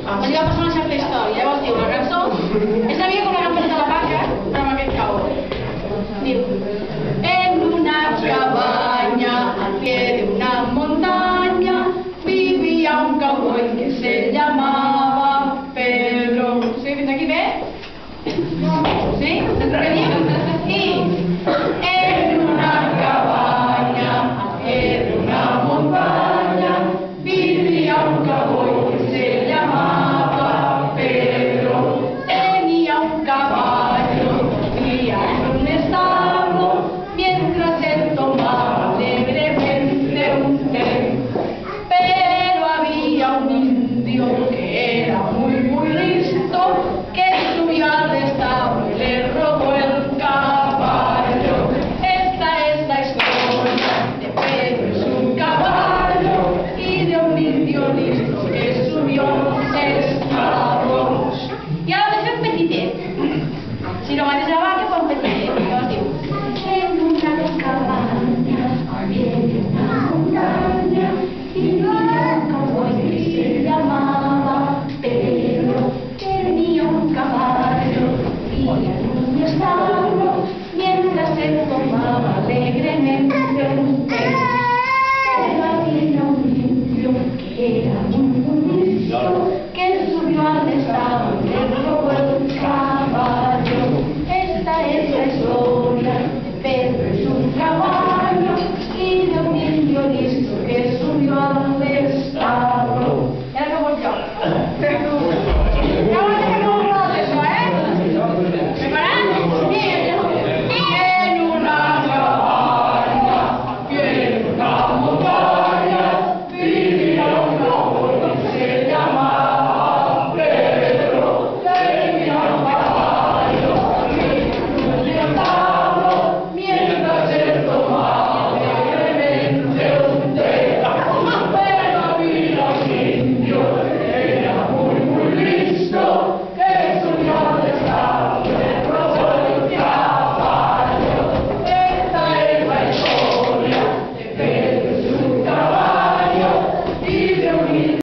Així va passar una certa història. Llavors diu, la cançó és la vida com la cançó de la vaca, però amb aquest cabo. Diu, en una cabaña al pie de una montaña vivía un cowboy que se llamaba Pedro. ¿Sí? ¿Fins aquí bé? Sí? I